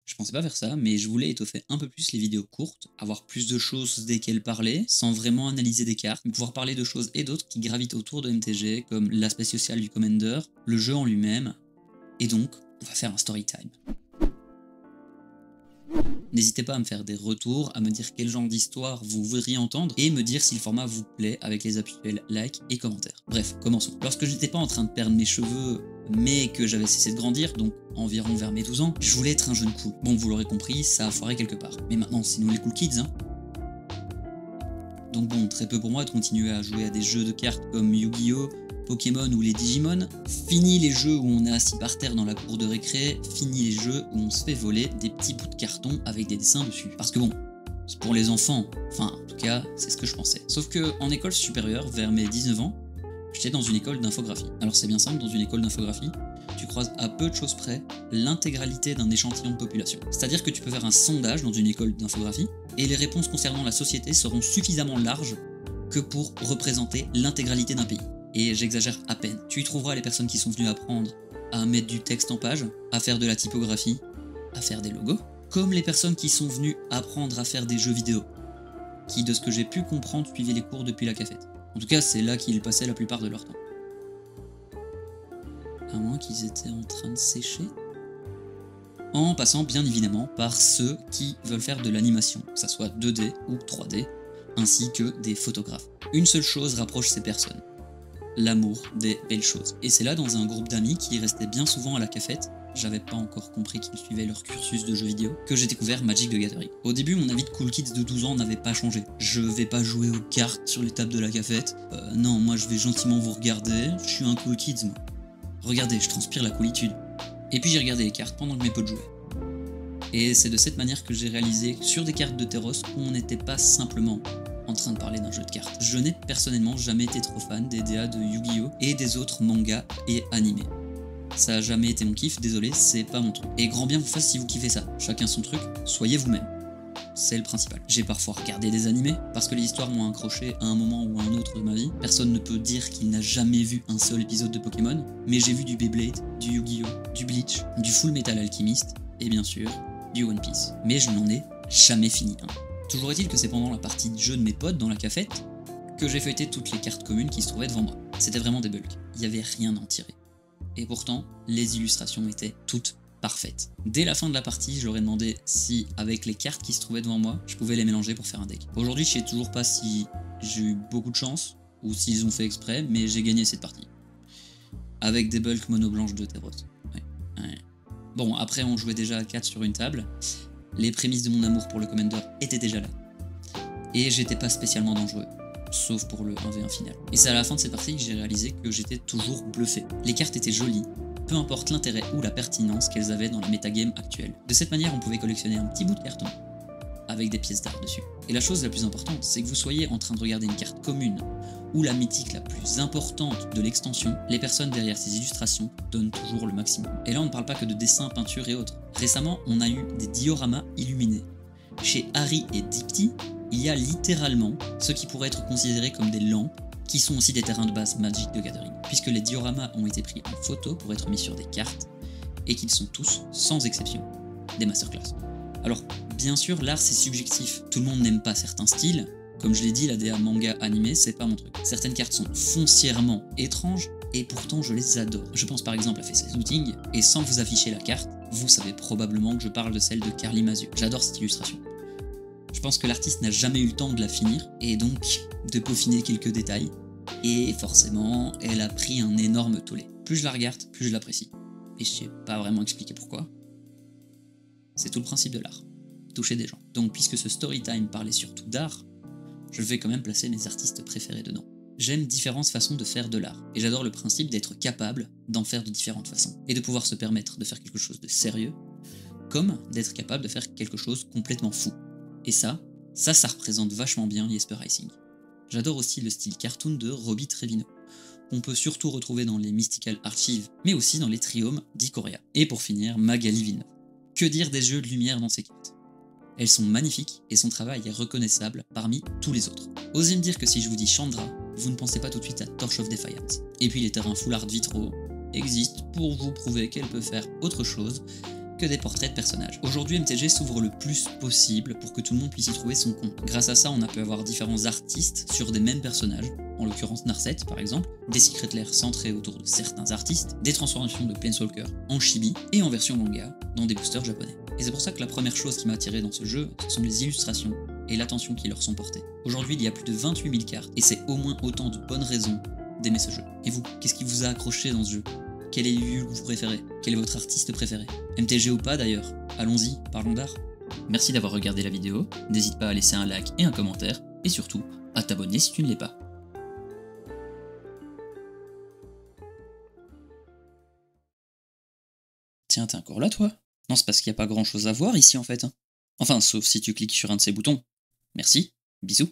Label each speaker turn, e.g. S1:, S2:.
S1: Je pensais pas faire ça, mais je voulais étoffer un peu plus les vidéos courtes, avoir plus de choses desquelles parler, sans vraiment analyser des cartes, mais pouvoir parler de choses et d'autres qui gravitent autour de MTG, comme l'aspect social du Commander, le jeu en lui-même, et donc, on va faire un story time. N'hésitez pas à me faire des retours, à me dire quel genre d'histoire vous voudriez entendre, et me dire si le format vous plaît avec les habituels likes et commentaires. Bref, commençons. Lorsque j'étais pas en train de perdre mes cheveux, mais que j'avais cessé de grandir, donc environ vers mes 12 ans, je voulais être un jeune cool. Bon, vous l'aurez compris, ça a foiré quelque part. Mais maintenant, c'est nous les cool kids, hein. Donc bon, très peu pour moi de continuer à jouer à des jeux de cartes comme Yu-Gi-Oh!, Pokémon ou les Digimon. Fini les jeux où on est assis par terre dans la cour de récré, fini les jeux où on se fait voler des petits bouts de carton avec des dessins dessus. Parce que bon, c'est pour les enfants, enfin en tout cas, c'est ce que je pensais. Sauf que en école supérieure, vers mes 19 ans, j'étais dans une école d'infographie. Alors c'est bien simple, dans une école d'infographie, tu croises à peu de choses près l'intégralité d'un échantillon de population. C'est-à-dire que tu peux faire un sondage dans une école d'infographie, et les réponses concernant la société seront suffisamment larges que pour représenter l'intégralité d'un pays. Et j'exagère à peine. Tu y trouveras les personnes qui sont venues apprendre à mettre du texte en page, à faire de la typographie, à faire des logos, comme les personnes qui sont venues apprendre à faire des jeux vidéo, qui, de ce que j'ai pu comprendre, suivaient les cours depuis la cafette. En tout cas, c'est là qu'ils passaient la plupart de leur temps. À moins qu'ils étaient en train de sécher. En passant bien évidemment par ceux qui veulent faire de l'animation, que ça soit 2D ou 3D, ainsi que des photographes. Une seule chose rapproche ces personnes: l'amour des belles choses. Et c'est là, dans un groupe d'amis qui restaient bien souvent à la cafette, j'avais pas encore compris qu'ils suivaient leur cursus de jeux vidéo, que j'ai découvert Magic the Gathering. Au début, mon avis de cool kids de 12 ans n'avait pas changé. Je vais pas jouer aux cartes sur les tables de la cafette. Non, moi je vais gentiment vous regarder, je suis un cool kids moi. Regardez, je transpire la coolitude. Et puis j'ai regardé les cartes pendant que mes potes jouaient. Et c'est de cette manière que j'ai réalisé que sur des cartes de Terros, on n'était pas simplement en train de parler d'un jeu de cartes. Je n'ai personnellement jamais été trop fan des DA de Yu-Gi-Oh! Et des autres mangas et animés. Ça a jamais été mon kiff, désolé, c'est pas mon truc. Et grand bien vous fasse si vous kiffez ça. Chacun son truc, soyez vous-même. C'est le principal. J'ai parfois regardé des animés, parce que les histoires m'ont accroché à un moment ou à un autre de ma vie. Personne ne peut dire qu'il n'a jamais vu un seul épisode de Pokémon, mais j'ai vu du Beyblade, du Yu-Gi-Oh!, du Bleach, du Full Metal Alchemist, et bien sûr, du One Piece. Mais je n'en ai jamais fini un. Toujours est-il que c'est pendant la partie de jeu de mes potes dans la cafette que j'ai feuilleté toutes les cartes communes qui se trouvaient devant moi. C'était vraiment des bulks, il n'y avait rien à en tirer. Et pourtant, les illustrations étaient toutes parfaites. Dès la fin de la partie, je leur ai demandé si, avec les cartes qui se trouvaient devant moi, je pouvais les mélanger pour faire un deck. Aujourd'hui, je sais toujours pas si j'ai eu beaucoup de chance, ou s'ils ont fait exprès, mais j'ai gagné cette partie. Avec des bulks mono blanches de Terros. Ouais. Bon, après on jouait déjà à 4 sur une table, les prémices de mon amour pour le Commander étaient déjà là. Et j'étais pas spécialement dangereux, sauf pour le 1v1 final. Et c'est à la fin de cette partie que j'ai réalisé que j'étais toujours bluffé. Les cartes étaient jolies, peu importe l'intérêt ou la pertinence qu'elles avaient dans la metagame actuelle. De cette manière, on pouvait collectionner un petit bout de carton, avec des pièces d'art dessus. Et la chose la plus importante, c'est que vous soyez en train de regarder une carte commune, ou la mythique la plus importante de l'extension, les personnes derrière ces illustrations donnent toujours le maximum. Et là on ne parle pas que de dessins, peintures et autres. Récemment, on a eu des dioramas illuminés. Chez Harry et Dipty, il y a littéralement ce qui pourrait être considéré comme des lampes, qui sont aussi des terrains de base Magic the Gathering, puisque les dioramas ont été pris en photo pour être mis sur des cartes, et qu'ils sont tous, sans exception, des masterclass. Alors, bien sûr, l'art c'est subjectif, tout le monde n'aime pas certains styles, comme je l'ai dit, la DA manga animé, c'est pas mon truc. Certaines cartes sont foncièrement étranges, et pourtant je les adore. Je pense par exemple à Faceless Looting, et sans vous afficher la carte, vous savez probablement que je parle de celle de Carly Mazu. J'adore cette illustration. Je pense que l'artiste n'a jamais eu le temps de la finir, et donc de peaufiner quelques détails, et forcément, elle a pris un énorme tollé. Plus je la regarde, plus je l'apprécie. Et je sais pas vraiment expliquer pourquoi. C'est tout le principe de l'art, toucher des gens. Donc puisque ce storytime parlait surtout d'art, je vais quand même placer mes artistes préférés dedans. J'aime différentes façons de faire de l'art, et j'adore le principe d'être capable d'en faire de différentes façons, et de pouvoir se permettre de faire quelque chose de sérieux, comme d'être capable de faire quelque chose complètement fou. Et ça représente vachement bien Jesper Icing. J'adore aussi le style cartoon de Robbie Trevino, qu'on peut surtout retrouver dans les Mystical Archives, mais aussi dans les triomes d'Ikoria. Et pour finir, Magali Villeneuve. Que dire des jeux de lumière dans ces cartes? Elles sont magnifiques et son travail est reconnaissable parmi tous les autres. Osez me dire que si je vous dis Chandra, vous ne pensez pas tout de suite à Torch of Defiance. Et puis les terrains full art vitraux existent pour vous prouver qu'elle peut faire autre chose, que des portraits de personnages. Aujourd'hui, MTG s'ouvre le plus possible pour que tout le monde puisse y trouver son compte. Grâce à ça, on a pu avoir différents artistes sur des mêmes personnages, en l'occurrence Narset par exemple, des secret layers centrés autour de certains artistes, des transformations de Planeswalker en chibi et en version manga dans des boosters japonais. Et c'est pour ça que la première chose qui m'a attiré dans ce jeu, ce sont les illustrations et l'attention qui leur sont portées. Aujourd'hui, il y a plus de 28 000 cartes et c'est au moins autant de bonnes raisons d'aimer ce jeu. Et vous, qu'est-ce qui vous a accroché dans ce jeu? Quel est vous préférez? Quel est votre artiste préféré? MTG ou pas d'ailleurs? Allons-y, parlons d'art. Merci d'avoir regardé la vidéo, n'hésite pas à laisser un like et un commentaire, et surtout, à t'abonner si tu ne l'es pas. Tiens, t'es encore là toi? Non, c'est parce qu'il n'y a pas grand chose à voir ici en fait. Enfin, sauf si tu cliques sur un de ces boutons. Merci, bisous.